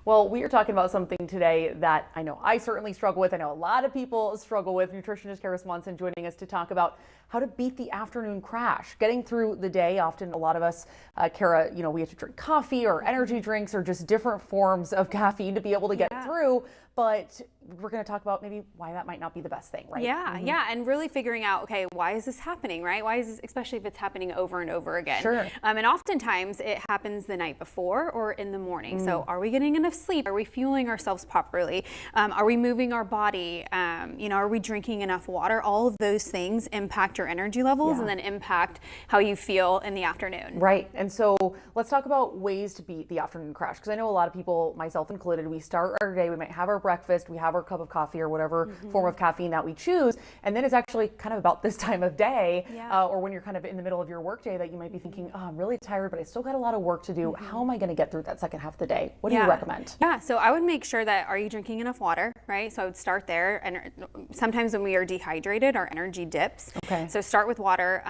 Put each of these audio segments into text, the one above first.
Well, we are talking about something today that I know I certainly struggle with. I know a lot of people struggle with. Nutritionist Kara Swanson joining us to talk about how to beat the afternoon crash. Getting through the day, often a lot of us, Kara, we have to drink coffee or energy drinks or just different forms of caffeine to be able to get through. But we're going to talk about maybe why that might not be the best thing, right? Yeah, and really figuring out, okay, why is this happening, right? Why is this, especially if it's happening over and over again? Sure. And oftentimes it happens the night before or in the morning. So are we getting enough sleep? Are we fueling ourselves properly? Are we moving our body? Are we drinking enough water? All of those things impact your energy levels and then impact how you feel in the afternoon. Right. And so let's talk about ways to beat the afternoon crash. Because I know a lot of people, myself included, we start our day, we might have our breakfast, we have our cup of coffee or whatever form of caffeine that we choose. And then it's actually kind of about this time of day or when you're kind of in the middle of your workday that you might be thinking, oh, I'm really tired, but I still got a lot of work to do. How am I going to get through that second half of the day? What do you recommend? Yeah, so I would make sure that, are you drinking enough water, right? So I would start there. And sometimes when we are dehydrated, our energy dips. Okay. So start with water,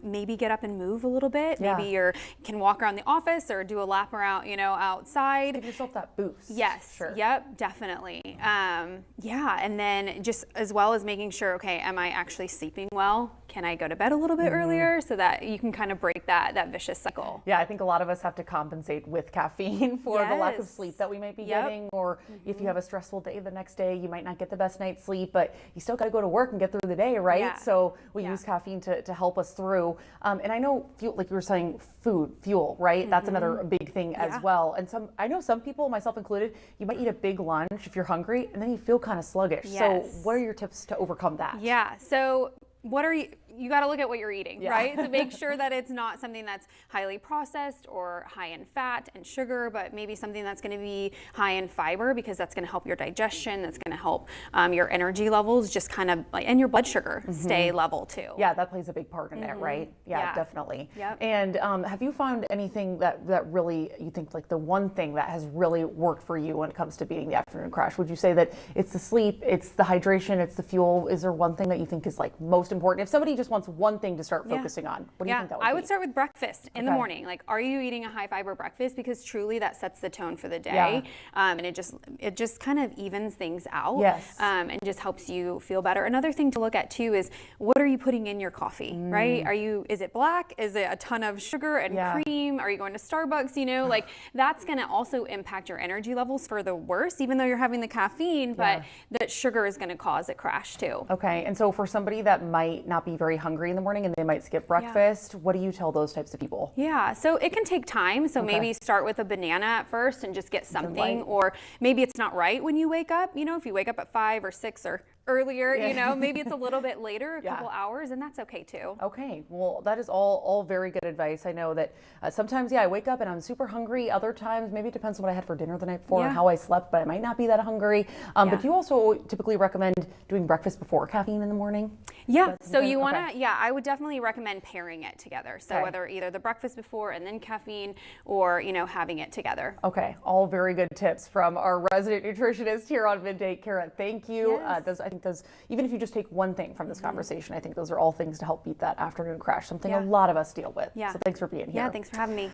maybe get up and move a little bit. Maybe you can walk around the office or do a lap around, outside. Give yourself that boost. Yes. Sure. Yep, definitely. And then just as well as making sure, okay, am I actually sleeping well? Can I go to bed a little bit earlier so that you can kind of break that vicious cycle? Yeah, I think a lot of us have to compensate with caffeine for the lack of sleep that we might be getting, or if you have a stressful day the next day, you might not get the best night's sleep, but you still got to go to work and get through the day, right? Yeah. So we use caffeine to help us through. And I know, like you were saying, fuel, right? That's another big thing as well. And I know some people, myself included, you might eat a big lunch if you're hungry, and then you feel kind of sluggish. So what are your tips to overcome that? Yeah, so you got to look at what you're eating, right? So make sure that it's not something that's highly processed or high in fat and sugar, but maybe something that's going to be high in fiber, because that's going to help your digestion. That's going to help your energy levels just kind of and your blood sugar stay level too. Yeah, that plays a big part in it, right? Yeah, definitely. Yep. And have you found anything that really, you think like the one thing that has really worked for you when it comes to beating the afternoon crash? Would you say that it's the sleep, it's the hydration, it's the fuel? Is there one thing that you think is like most important? If somebody just wants one thing to start focusing on, what do you think that would be? I would start with breakfast in the morning. Like, are you eating a high fiber breakfast? Because truly that sets the tone for the day. And it just kind of evens things out. Yes. And just helps you feel better. Another thing to look at too is, what are you putting in your coffee, right? Is it black? Is it a ton of sugar and cream? Are you going to Starbucks? Like that's going to also impact your energy levels for the worse, even though you're having the caffeine, but that sugar is going to cause a crash too. Okay. And so for somebody that might not be very hungry in the morning and they might skip breakfast, what do you tell those types of people? Yeah, so it can take time. So maybe start with a banana at first and just get something, or maybe it's not right when you wake up. If you wake up at 5 or 6 or earlier, maybe it's a little bit later, a couple hours, and that's okay too. Okay, well, that is all very good advice. I know that sometimes, I wake up and I'm super hungry. Other times, maybe it depends on what I had for dinner the night before and how I slept, but I might not be that hungry. But do you also typically recommend doing breakfast before caffeine in the morning? Yeah, so you want to, I would definitely recommend pairing it together. So whether either the breakfast before and then caffeine, or, having it together. Okay, all very good tips from our resident nutritionist here on Midday. Kara, thank you. I think those, even if you just take one thing from this conversation, I think those are all things to help beat that afternoon crash, something a lot of us deal with. So thanks for being here. Yeah, thanks for having me.